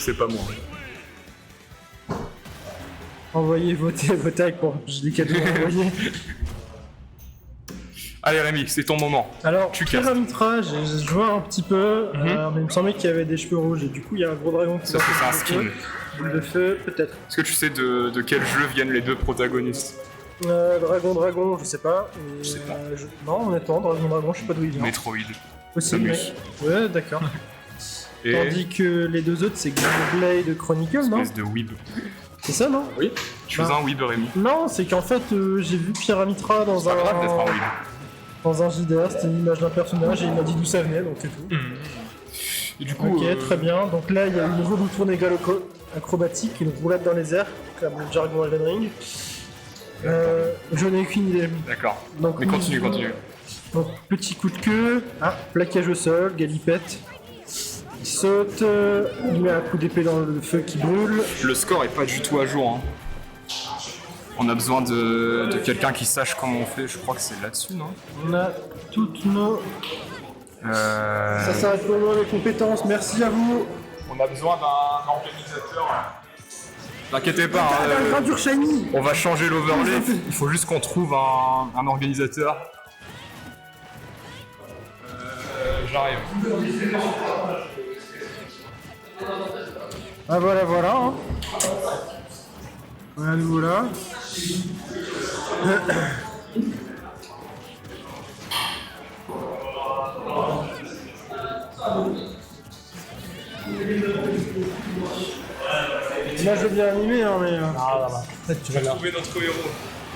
c'est pas moi. Envoyez, votez avec pour j'ai des cadeaux à envoyer. Allez Rémi, c'est ton moment. Alors, Tu castes. Pyramitra, j'ai joué un petit peu, mais il me semblait qu'il y avait des cheveux rouges et du coup il y a un gros dragon qui Ça c'est un skin. Boule de feu, peut-être. Est-ce que tu sais de quel jeu viennent les deux protagonistes? Dragon, je sais pas. Et, Je sais pas. Non, honnêtement, Dragon, je sais pas d'où il vient. Metroid. Possible, Samus. mais... Ouais, d'accord. Et Tandis que les deux autres, c'est Blade Chronicle, non? espèce de weeb. C'est ça, non? Oui. Tu es Bah. un weeb Rémi. Non, c'est qu'en fait, j'ai vu Pyramitra dans C'est pas grave d'être un weeb. dans un JDR, c'était l'image d'un personnage et il m'a dit d'où ça venait, donc c'est tout. Et du coup, Ok, très bien. Donc là, il y a une nouveau tournée acrobatique, une roulade dans les airs, comme le jargon Elden Ring. Je n'ai aucune idée. D'accord. Donc, Mais continue. Donc, petit coup de queue, plaquage au sol, galipette. Il saute, il met un coup d'épée dans le feu qui brûle. Le score est pas du tout à jour. Hein. On a besoin de quelqu'un qui sache comment on fait. Je crois que c'est là-dessus, non? On a toutes nos... Ça s'arrête pour moi les compétences, merci à vous. On a besoin d'un organisateur. N'inquiétez pas, Un gradure shiny. on va changer l'overlay. Il faut juste qu'on trouve un organisateur. J'arrive. Ah voilà. Hein. Voilà, nous voilà. Là je veux bien animer hein, mais... Ah là. Peut-être tu vas là. Trouver notre héros.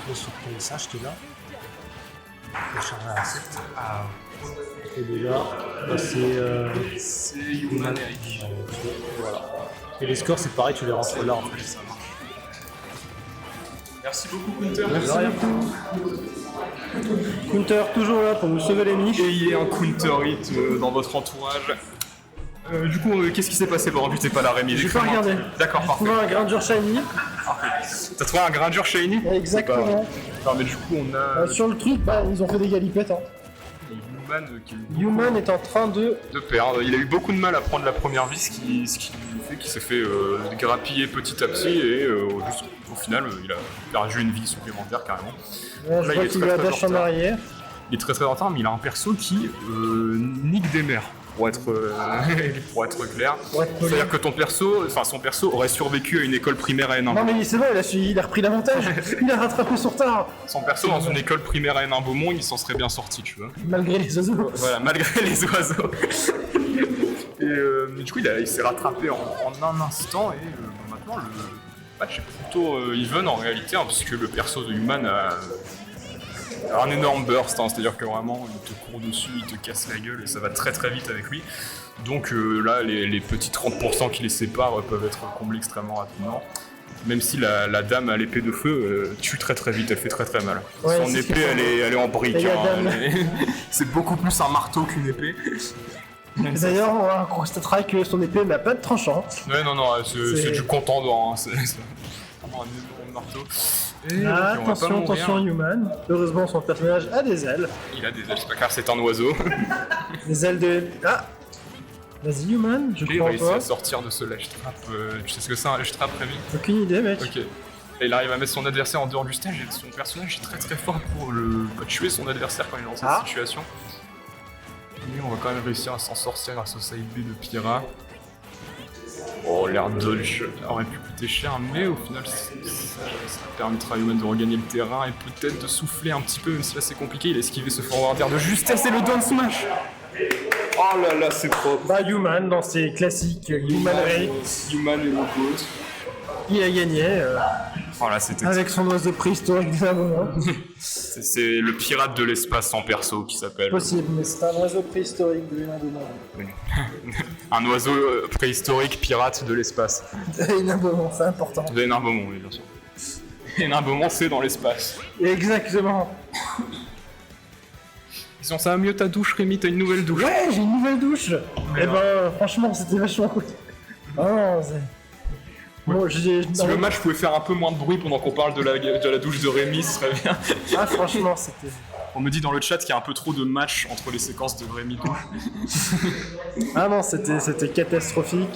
Tu vas sur ton message qui est là. Tu vas charger un site. Ah. Et déjà, là, C'est Human Eric. voilà. Et les scores, c'est pareil, tu les rentres là en fait. Ça marche. Merci beaucoup, Counter. Merci beaucoup. Counter toujours là pour vous sauver les niches. Ayez un counter hit dans votre entourage. Du coup, qu'est-ce qui s'est passé pendant que tu n'étais pas là, Rémi? J'ai pas regardé. D'accord, J'ai parfait. trouvé un grandeur shiny. T'as trouvé un grandeur shiny? Exactement. Non, mais du coup, on a Sur le truc, ils ont fait des galipettes. Hein. Human qui Human est en train de... perdre. Il a eu beaucoup de mal à prendre la première vie, ce qui fait qu'il s'est fait grappiller petit à petit et juste, au final, il a perdu une vie supplémentaire carrément. je il vois est qu'il très, a très dash en en retard. arrière. Il est très très en retard, mais il a un perso qui nique des mers. Pour être clair. Pour être poli. C'est-à-dire que son perso aurait survécu à une école primaire à Hénin. Non mais c'est bon, il a repris l'avantage. Il a rattrapé son retard. Son perso dans une école primaire à Hénin-Beaumont, il s'en serait bien sorti, tu vois. Malgré les oiseaux. Voilà, malgré les oiseaux. Et du coup, il s'est rattrapé en un instant et maintenant le match est plutôt even en réalité, hein, puisque le perso de Human a un énorme burst, hein, c'est-à-dire que vraiment il te court dessus, il te casse la gueule et ça va très très vite avec lui. Donc là, les petits 30% qui les séparent peuvent être comblés extrêmement rapidement. Même si la dame à l'épée de feu tue très très vite, elle fait très très mal. Ouais, Son c'est ce épée, qu'il faut. elle est en briques. Et la Hein, dame. c'est beaucoup plus un marteau qu'une épée. D'ailleurs, on constatera que son épée n'a pas de tranchant. Ouais, non, c'est du contendant. Hein. C'est vraiment un énorme marteau. Et ok, on va pas Attention, mourir. attention, Human. Heureusement, son personnage a des ailes. Il a des ailes, c'est pas car c'est un oiseau. Des ailes de... Ah. Vas-y, Human, je Il crois réussit pas. à sortir de ce lèche-trap. Tu sais ce que c'est un lèche-trap, Rémi? Aucune idée, mec. Ok. Et il arrive à mettre son adversaire en dehors du stage et son personnage est très très fort pour tuer son adversaire quand il est dans cette situation. Lui, on va quand même réussir à s'en sortir grâce au side B de Pyra. Oh, l'air dodge aurait pu coûter cher, mais au final, ça permettra à Human de regagner le terrain et peut-être de souffler un petit peu, même si là c'est compliqué. Il a esquivé ce forward air de justesse et le down smash. Oh là là, c'est propre. Bah, Human, dans ses classiques Human Ray, Human et le GOAT. il a gagné Oh là, c'était avec son oiseau préhistorique d'un moment. c'est le pirate de l'espace en perso qui s'appelle. Possible, mais c'est un oiseau préhistorique de l'un de moi. Un oiseau préhistorique pirate de l'espace. Hénin-Beaumont, c'est important. De Hénin-Beaumont, oui, bien sûr. Hénin-Beaumont, c'est dans l'espace. Exactement. Disons, ça va mieux ta douche, Rémi, t'as une nouvelle douche. Ouais, j'ai une nouvelle douche. Et ben, franchement, c'était vachement cool. Ah non, c'est... Bon, Si le match pouvait faire un peu moins de bruit pendant qu'on parle de la douche de Rémi, ce serait bien. Ah, franchement, c'était... On me dit dans le chat qu'il y a un peu trop de matchs entre les séquences de Rémi douche. Ah non, c'était catastrophique.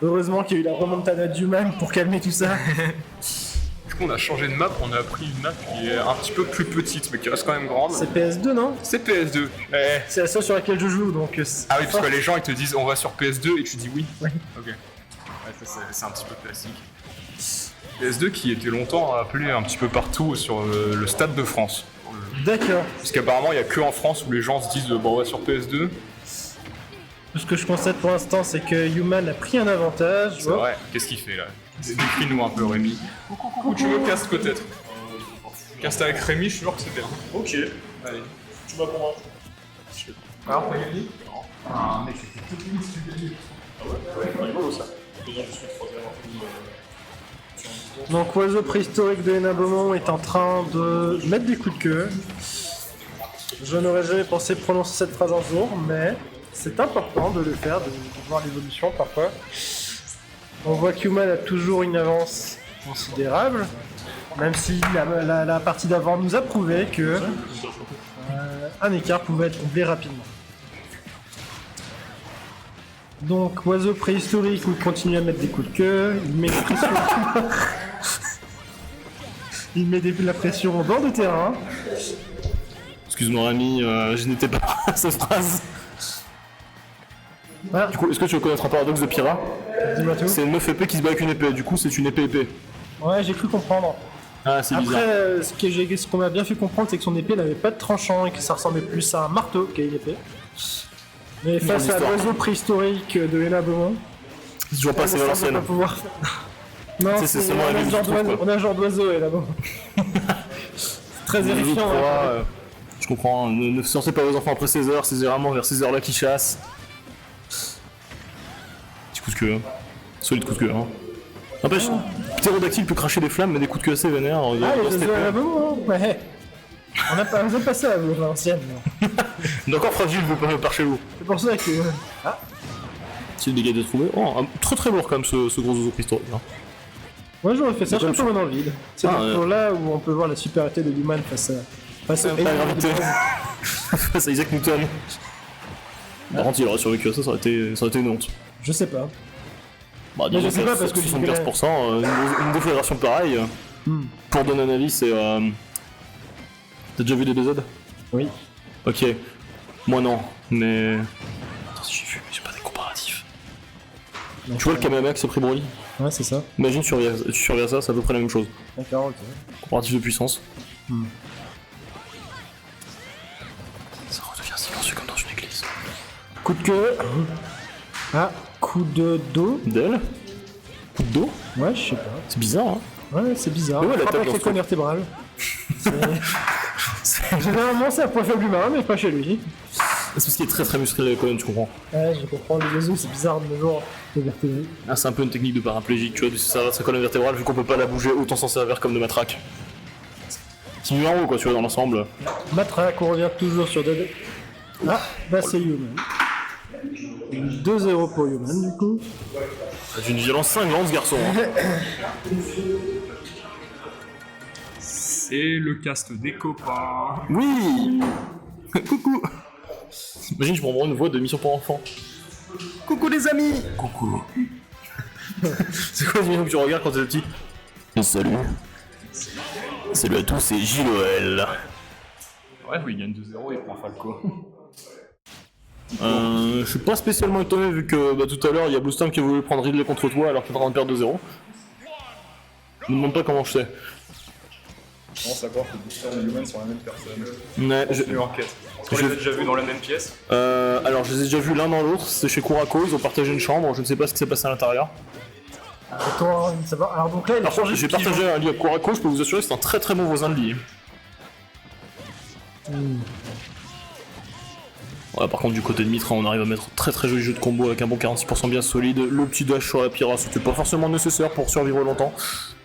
Heureusement qu'il y a eu la remontada d'Human pour calmer tout ça. Du coup, on a changé de map, on a pris une map qui est un petit peu plus petite, mais qui reste quand même grande. C'est PS2, non? C'est PS2. C'est la seule sur laquelle je joue, donc... Ah oui, parce que les gens ils te disent on va sur PS2 et tu dis oui. Oui. Ok. Ouais, ça, c'est un petit peu classique. PS2 qui était longtemps appelé un petit peu partout sur le Stade de France. D'accord. Parce qu'apparemment il y a que en France où les gens se disent bon on va sur PS2. Ce que je constate pour l'instant, c'est que Human a pris un avantage. C'est vrai. Qu'est-ce qu'il fait là? Décris-nous un peu Rémi. Coucou, tu me castes peut-être. Caste avec Rémi, je suis sûr que c'est bien. Ok. Allez. Tu vas pour moi. Alors, t'as gagné? Non. Ah, mec, c'était toute une si tu gagnais. Ah ouais, c'est rigolo ça. Déjà, je suis troisième en Donc, oiseau préhistorique de Hénin Beaumont est en train de mettre des coups de queue. Je n'aurais jamais pensé prononcer cette phrase un jour, mais c'est important de le faire, de voir l'évolution parfois. On voit qu'Human a toujours une avance considérable, même si la partie d'avant nous a prouvé que un écart pouvait être comblé rapidement. Donc, oiseau préhistorique, il continue à mettre des coups de queue, il met la pression, il met la pression au bord de terrain. Excuse-moi Rémi, je n'étais pas à cette phrase. Ah, Du coup, est-ce que tu connais un paradoxe de Pyrrha? dis-moi tout. C'est une meuf épée qui se bat avec une épée, du coup c'est une épée épée. Ouais, j'ai cru comprendre. Ah, c'est Après, bizarre. ce qu'on m'a bien fait comprendre, c'est que son épée n'avait pas de tranchant et que ça ressemblait plus à un marteau qu'à une épée. Mais face à l'histoire. l'oiseau préhistorique de Hénin Beaumont, C'est toujours pas assez on ne Valenciennes. pas pouvoir... Non, Tu sais, c'est seulement la ville du truc, quoi. on a un genre d'oiseau Hénin Beaumont. C'est très Les autres terrifiant. trois, Ouais. je comprends, ne sortez pas vos enfants après 16h, c'est généralement vers ces heures-là qu'ils chassent. Petit coup de queue, hein. Solide coup de queue, hein. N'empêche, ptérodactyle peut cracher des flammes, mais des coups de queue assez vénères. Ah, les oiseaux Hénin Beaumont, hein. Ouais. On a pas passé à l'ancienne. D'accord fragile, vous pas par chez vous. C'est pour ça que... C'est le dégât de trouver. Oh, très très lourd quand même ce gros oiseau préhistorique. Hein. Moi j'aurais fait ça, je serais pas dans le vide. C'est Ah, pour là où on peut voir la supériorité de Human face à La gravité. Face à Isaac Newton. Par contre, il aurait survécu à ça, ça aurait été une honte. Je sais pas. Bah, Mais je disons sais pas parce que 75%, une déflagration pareille, pour donner un avis, c'est. T'as déjà vu des BZ? Oui. Ok. Moi non, mais. Attends, si j'ai vu, mais j'ai pas des comparatifs. Tu vois le Kamehameha qui s'est pris Broly? Ouais, c'est ça. Imagine, tu surveilles ça, c'est à peu près la même chose. D'accord, ok. Comparatif de puissance. Ça redevient silencieux comme dans une église. Coup de queue. Ah, coup de dos. D'elle? Coup de dos? Ouais, je sais pas. C'est bizarre, hein? Ouais, c'est bizarre. Mais ouais, la Frappe tête avec dans les ce colonnes vertébrales. Généralement, c'est un point faible humain, mais pas chez lui. C'est parce qu'il est très très musclé la colonne, tu comprends? Ouais, je comprends. Les oiseaux, c'est bizarre de nos jours. Les vertébrés. Ah, c'est un peu une technique de paraplégique, tu vois, de se servir de sa colonne vertébrale, vu qu'on peut pas la bouger, autant s'en servir comme de matraque. C'est mieux en haut, quoi, tu vois, dans l'ensemble. Matraque, on revient toujours sur Dead. Ah, bah c'est Human. 2-0 pour Human, du coup. C'est une violence cinglante, ce garçon. Hein. C'est le cast des copains. Oui. Coucou. Imagine, je prends une voix de mission pour enfants. Coucou les amis. Coucou. C'est quoi l'émission que tu regardes quand t'es petit? Salut. Salut à tous, c'est JLOL. Ouais, il gagne 2-0, il prend Falco. Je suis pas spécialement étonné vu que tout à l'heure il y a Boostam qui a voulu prendre Ridley contre toi alors qu'il est en train de perdre 2-0. Ne me demande pas comment je sais. Je pense savoir que Booster et Human sont la même personne. Ouais, Une enquête. Est-ce qu'on les a déjà vus dans la même pièce? alors je les ai déjà vus l'un dans l'autre, c'est chez Kurako, ils ont partagé une chambre, je ne sais pas ce qui s'est passé à l'intérieur. Attends, ça va. Alors donc là, il a Par contre, changé j'ai de pigeon. partagé un lit à Kurako, je peux vous assurer que c'est un très très bon voisin de lit. Ouais, par contre, du côté de Mitra, on arrive à mettre très très joli jeu de combo avec un bon 46% bien solide. Le petit dash sur la Pyrrha, c'était pas forcément nécessaire pour survivre longtemps.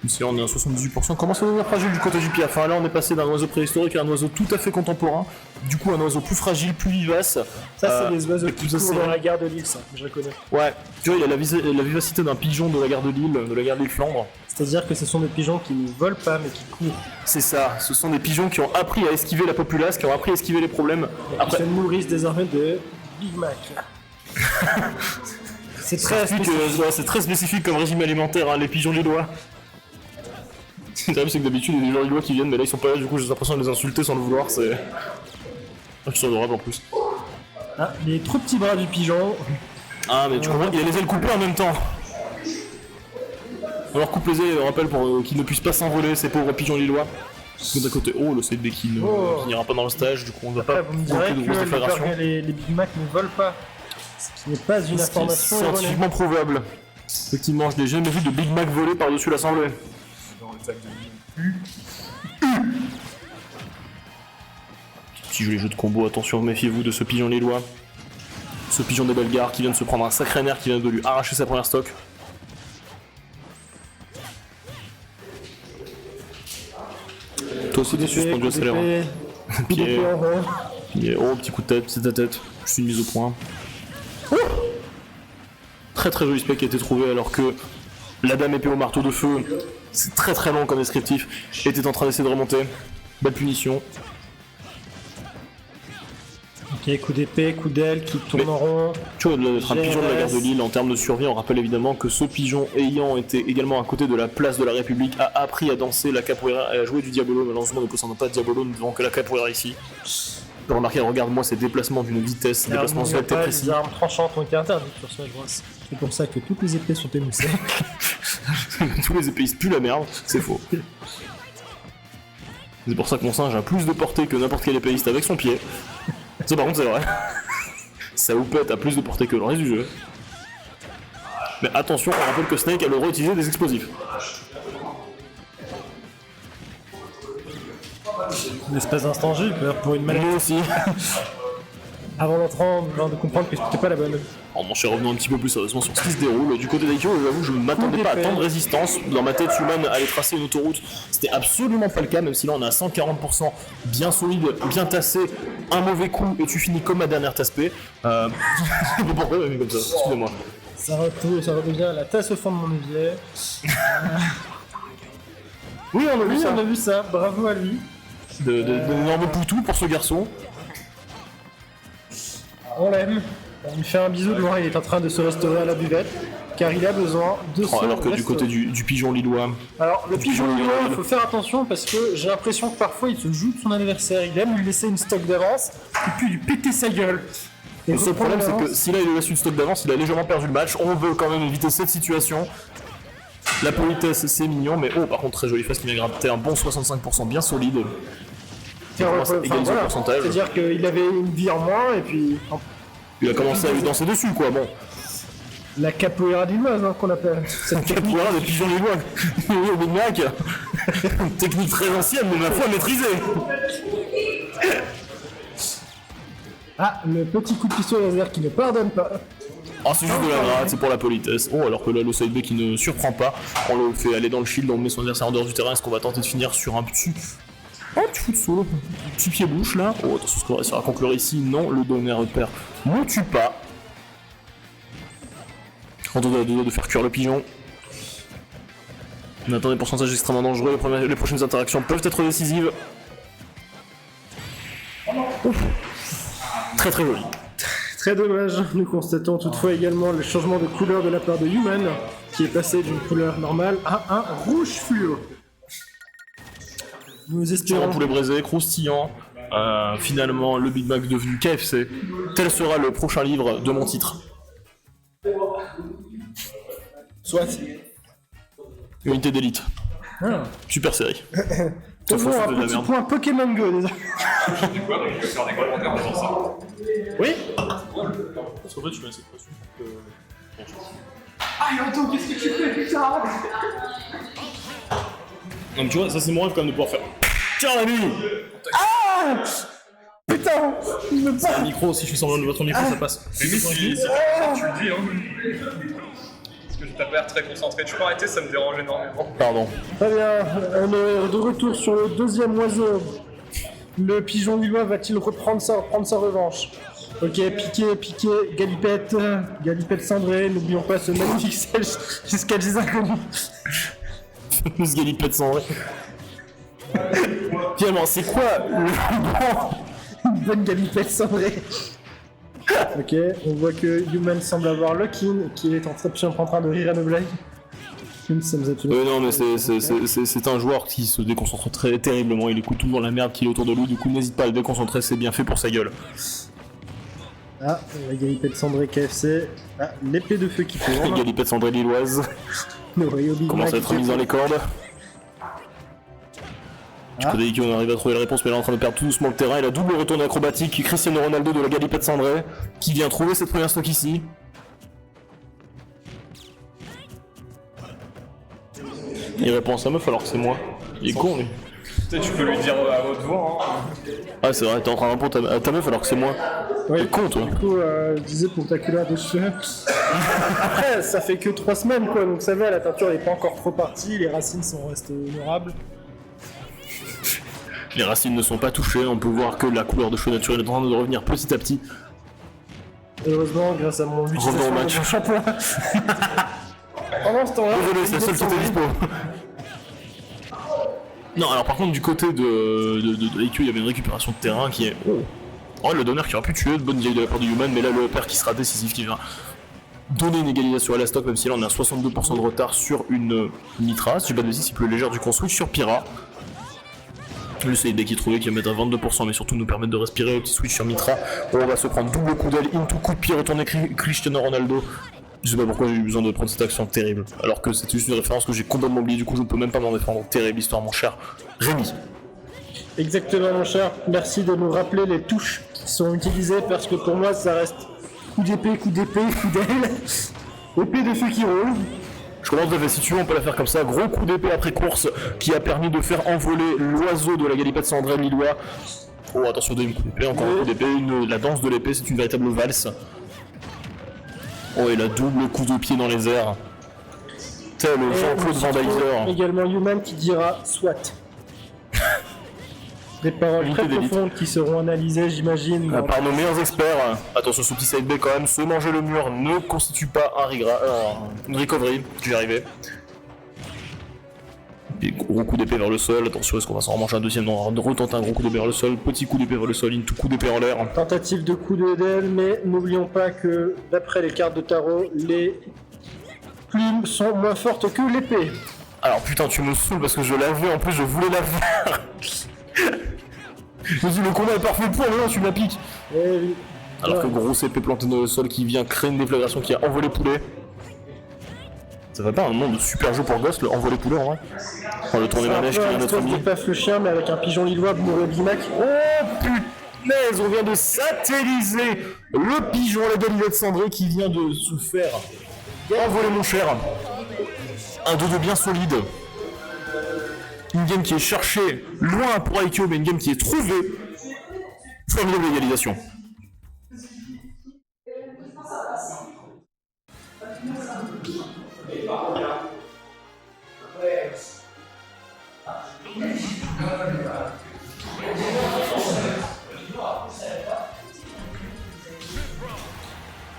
Si on est à 78%, commence à devenir fragile du côté du Piaf. Là, on est passé d'un oiseau préhistorique à un oiseau tout à fait contemporain. Du coup, un oiseau plus fragile, plus vivace. Ça, c'est les oiseaux qui plus courent dans la gare de l'île, ça, je reconnais. Ouais, tu vois, il y a la vivacité d'un pigeon de la gare de Lille, de la gare de l'île Flandre. C'est-à-dire que ce sont des pigeons qui ne volent pas, mais qui courent. C'est ça, ce sont des pigeons qui ont appris à esquiver la populace, qui ont appris à esquiver les problèmes. Ils se nourrissent désormais de Big Mac. C'est très C'est très spécifique comme régime alimentaire, hein, les pigeons lillois. C'est terrible, c'est que d'habitude, il y a des gens lillois qui viennent, mais là ils sont pas là, du coup j'ai l'impression de les insulter sans le vouloir, c'est... Ils sont adorables en plus. Ah, les trop petits bras du pigeon. Ah, mais tu comprends, il a les ailes coupées en même temps. On leur coupe les ailes, on rappelle, pour qu'ils ne puissent pas s'envoler, ces pauvres pigeons lillois. D'un côté, oh, le side B qui n'ira pas dans le stage, du coup on va pas Vous me direz de grosses déflagrations. que les Big Mac ne volent pas. Ce qui n'est pas une C'est information erronée. scientifiquement prouvable. Effectivement, je n'ai jamais vu de Big Mac voler par-dessus l'assemblée. Dans le tag de Petit joli jeu de combo, attention, méfiez-vous de ce pigeon lillois. Ce pigeon des Belgares qui vient de se prendre un sacré nerf, qui vient de lui arracher sa première stock. Toi aussi t'es suspendu à salaire. Pied. Oh, petit coup de tête, c'est ta tête. Je suis une mise au point. Oh, très très joli spec qui a été trouvé alors que la dame épée au marteau de feu, c'est très très long comme descriptif, était en train d'essayer de remonter. Belle punition. Ok, coup d'épée, coup d'aile qui tourne en rond. Tu vois, d'être un pigeon de la gare de Lille en termes de survie, on rappelle évidemment que ce pigeon ayant été également à côté de la place de la République a appris à danser la capoeira et à jouer du diabolo. Malheureusement, ne possédant pas de diabolo, nous n'avons que la capoeira ici. Tu peux remarquer, regarde-moi ces déplacements d'une vitesse, déplacements svelte et précis. Les armes tranchantes ont été interdites sur Smash Bros. C'est pour ça que toutes les épées sont émoussées. Tous les épéistes puent la merde, c'est faux. C'est pour ça que mon singe a plus de portée que n'importe quel épéiste avec son pied. Ça par contre c'est vrai. Sa houppette a plus de portée que le reste du jeu. Mais attention, on rappelle que Snake a le droit d'utiliser des explosifs. L'espace d'instant, j'ai eu peur pour une manette. Moi aussi. Avant d'entrer, genre de comprendre que c'était pas la bonne. En mon cher, revenons un petit peu plus sérieusement sur ce qui se déroule. Du côté d'Aikyo, j'avoue, je ne m'attendais pas à tant de résistance. Dans ma tête, Human allait tracer une autoroute. C'était absolument pas le cas, même si là on est à 140%, bien solide, bien tassé. Un mauvais coup et tu finis comme ma dernière tasse P. Je sais pas pourquoi, mais comme ça, excusez-moi. Ça redevient la tasse au fond de mon évier. Oui, on a vu ça. Bravo à lui. D'énormes poutous pour ce garçon. On l'aime. On lui fait un bisou de loin, il est en train de se restaurer à la buvette, car il a besoin de se Alors que du restaurer. côté du pigeon lillois. Alors, le pigeon lillois, il faut faire attention parce que j'ai l'impression que parfois il se joue de son adversaire, il aime lui laisser une stock d'avance, et puis lui péter sa gueule. Et Le seul problème, c'est que si là il lui laisse une stock d'avance, il a légèrement perdu le match. On veut quand même éviter cette situation. La politesse, c'est mignon, mais oh, par contre, très jolie face qui vient gratter un bon 65% bien solide. Égaliser le pourcentage. C'est-à-dire qu'il avait une vie en moins, et puis Il a commencé à lui danser dessus, quoi. Bon. la capoeira lilloise, hein, qu'on appelle. Cette technique. Capoeira des pigeons lillois. Oui, Big Mac. Technique très ancienne, mais ma foi maîtrisée. Ah, le petit coup de pistolet laser qui ne pardonne pas. Ah, c'est juste de la gratte, c'est pour la politesse. Oh, alors que là, le side B qui ne surprend pas. On le fait aller dans le shield, on met son adversaire en dehors du terrain. Est-ce qu'on va tenter de finir sur un petit. Oh, tu fous de solo. Petit pied-bouche là. Oh, attention, ce qu'on va réussir à conclure ici. Non, le donner repère ne tue pas. On doit de faire cuire le pigeon. On attend des pourcentages extrêmement dangereux. Les prochaines interactions peuvent être décisives. Ouf. Très très joli. Très dommage, nous constatons toutefois également le changement de couleur de la part de Human, qui est passé d'une couleur normale à un rouge fluo. Nous Tirant espérons... poulet braisé, croustillant. Finalement, le Big Mac devenu KFC. Tel sera le prochain livre de mon titre. Soit. Unité d'élite. Ah. Super série. Faisons un de la petit merde. point Pokémon Go, déjà. Du coup, je vais faire des commentaires en disant ça. Oui. Parce qu'en fait, je mets cette pression pour que. Ah, Anto, qu'est-ce que tu fais, putain? Non, mais tu vois, ça c'est mon rêve quand même de pouvoir faire. Tiens, la nuit. Ah, putain, il me Un parle. micro, si je fais semblant de votre micro, ça passe. Mais si tu le dis, hein. Parce que t'as pas l'air très concentré. Tu peux arrêter, ça me dérange énormément. Pardon. Très bien, on est de retour sur le deuxième oiseau. Le pigeon lillois va-t-il reprendre sa revanche? Ok, piqué, galipette cendrée, n'oublions pas ce magnifique sel jusqu'à des inconnus. Fameuse galipette cendrée. Finalement, c'est quoi le Une bonne galipette cendrée. Ok, on voit que Human semble avoir lock-in, qui est en train de rire à nos blagues. Ça nous a absolument... Non mais c'est un joueur qui se déconcentre très terriblement, il écoute toujours la merde qui est autour de lui, du coup n'hésite pas à le déconcentrer, c'est bien fait pour sa gueule. Ah, la galipette cendrée KFC. Ah, l'épée de feu qui La tourne. galipette cendrée lilloise Le Rio Big commence à Mac être qui mise dans les cordes. Du côté d'Iki, on arrive à trouver la réponse, mais là on est en train de perdre tout doucement le terrain. Et la double retourne acrobatique, Cristiano Ronaldo de la galipette cendrée, qui vient trouver cette première stock ici. Il répond à sa meuf alors que c'est moi. Il est con lui. Peut-être tu peux lui dire à haute voix. Hein. Ah c'est vrai, t'es en train de répondre à ta meuf alors que c'est moi. Ouais. T'es con toi. Du coup, je disais pour ta couleur de cheveux. Après, ça fait que 3 semaines quoi, donc ça va, la teinture est pas encore trop partie, les racines sont restées honorables. Les racines ne sont pas touchées, on peut voir que la couleur de cheveux naturelle est en train de revenir petit à petit. Heureusement, grâce à mon utilisation Revenons au de match. mon shampoing. Pendant ce temps-là, Désolé, c'est la seule santé dispo. Non, alors par contre, du côté de IQ, il y avait une récupération de terrain qui est. Oh, le donneur qui aurait pu tuer, de bonne vieille de la part du Human, mais là, le père qui sera décisif, qui va donner une égalisation à la stock, même si là, on est à 62% de retard sur une Mitra. Si je bats de c'est plus légère du qu'on switch sur Pyra. Le CID qui est trouvé qui va mettre à 22%, mais surtout nous permettre de respirer. Le petit switch sur Mitra. On va se prendre double coup d'aile, into coup de pied, retourner Cristiano Ronaldo. Je sais pas pourquoi j'ai eu besoin de prendre cette action terrible, alors que c'était juste une référence que j'ai complètement oubliée, du coup je ne peux même pas m'en défendre. Terrible histoire, mon cher Rémi. Exactement, mon cher. Merci de nous rappeler les touches qui sont utilisées, parce que pour moi, ça reste coup d'épée, coup d'aile, épée de feu qui roule. Je commence à faire, si tu veux, on peut la faire comme ça. Gros coup d'épée après course qui a permis de faire envoler l'oiseau de la galipette cendrée lillois. Oh, attention, deuxième coup d'épée, encore un coup d'épée. La danse de l'épée, c'est une véritable valse. Oh, et la double coup de pied dans les airs. Tel Jean-Claude Van Dyser. Également Human qui dira soit. Des paroles Unité très d'élite. profondes qui seront analysées, j'imagine. Par nos meilleurs experts. Attention, ce petit side B quand même. Se manger le mur ne constitue pas une recovery. Je vais y arriver. Et gros coup d'épée vers le sol. Attention, est-ce qu'on va s'en manger un deuxième? Non, retenter un gros coup d'épée vers le sol. Petit coup d'épée vers le sol. Into coup d'épée en l'air. Tentative de coup de d'aile, mais n'oublions pas que d'après les cartes de tarot, les plumes sont moins fortes que l'épée. Alors putain, tu me saoules parce que je l'avais, en plus je voulais la faire. Je me dis le combat est parfait pour, mais non, tu me la piques. Et oui. Alors que Ouais. grosse épée plantée dans le sol qui vient créer une déflagration qui a envolé poulet. Ça fait pas un nom de super jeu pour Ghost, le envolé poulet en vrai. Oh, le tourné C'est un manège peu qui un vient notre espèce ami. de paf le chien, mais avec un pigeon lillois de Maurice Big Mac. Oh punaise, on vient de satelliser le pigeon, la galivette cendrée qui vient de se faire envoler mon cher. Un 2-2 bien solide. Une game qui est cherchée loin pour IQ, mais une game qui est trouvée. Formidable égalisation.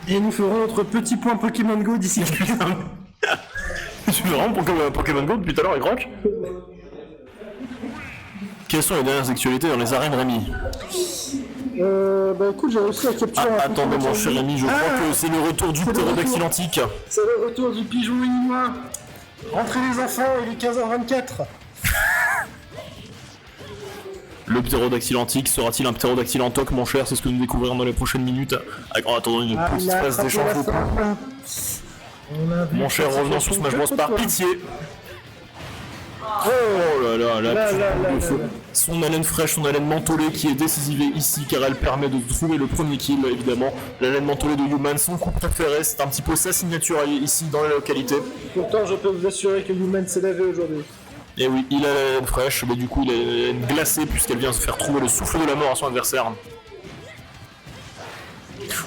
Et nous ferons notre petit point Pokémon Go d'ici quelques instants. Tu veux vraiment Pokémon Go depuis tout à l'heure, Croc? Quelles sont les dernières actualités dans les arènes, Rémi? Bah écoute, j'ai réussi à capturer un Attendez, mon cher Rémi, je crois que c'est le retour du c'est le ptérodactyle retour. antique. C'est le retour du pigeon lillois. Rentrez les enfants, il est 15h24. Le ptérodactyle antique sera-t-il un ptérodactyle en toc, mon cher? C'est ce que nous découvrirons dans les prochaines minutes. En attendant une Ah, petite il a phase attrapé d'échange la vocaux. forme. On a vu Mon cher, cette revenons sur situation Smash Bros. Par contre toi. pitié. Oh là là, la Là, petite là, boule de là, feu. là. Son haleine fraîche, son haleine mentholée qui est décisive ici car elle permet de trouver le premier kill évidemment. L'haleine mentholée de Human, son coup préféré, c'est un petit peu sa signature ici dans la localité. Pourtant, je peux vous assurer que Human s'est lavé aujourd'hui. Et oui, il a la haleine fraîche, mais du coup il a la haleine glacée puisqu'elle vient se faire trouver le souffle de la mort à son adversaire.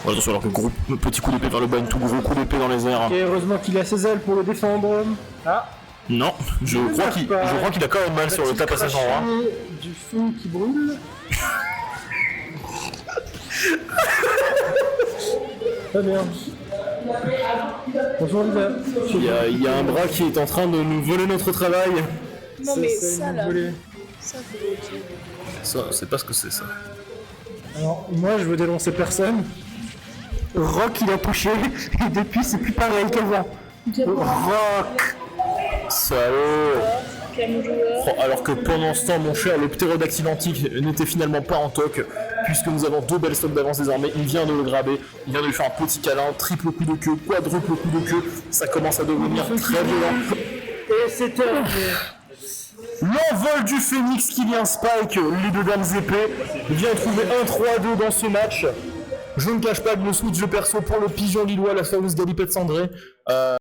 Oh, attention alors que gros petit coup d'épée vers le bas, tout gros coup d'épée dans les airs. Et heureusement qu'il a ses ailes pour le défendre. Ah, Non, je crois qu'il a quand même mal sur le va-t-il tapassage en cracher rang. du feu qui brûle. Très bien. Bonjour Lisa. Il y a un bras qui est en train de nous voler notre travail. Non mais C'est ça là, volé. ça faut le dire. Ça, c'est pas ce que c'est ça. Alors, moi je veux dénoncer personne. Rock il a touché, et depuis c'est plus pareil qu'avant. Rock. Salaud. Quel joueur. Oh, alors que pendant ce temps, mon cher, le ptérodactyle antique n'était finalement pas en toc, puisque nous avons 2 belles stocks d'avance désormais. Il vient de le graber, il vient de lui faire un petit câlin, triple coup de queue, quadruple coup de queue. Ça commence à devenir très violent. Et c'est terminé. L'envol du Phoenix, Kylian Spike, les 2 dames épées, vient trouver un 3-2 dans ce match. Je ne cache pas que le switch de perso pour le pigeon lillois, la fameuse galipette cendrée.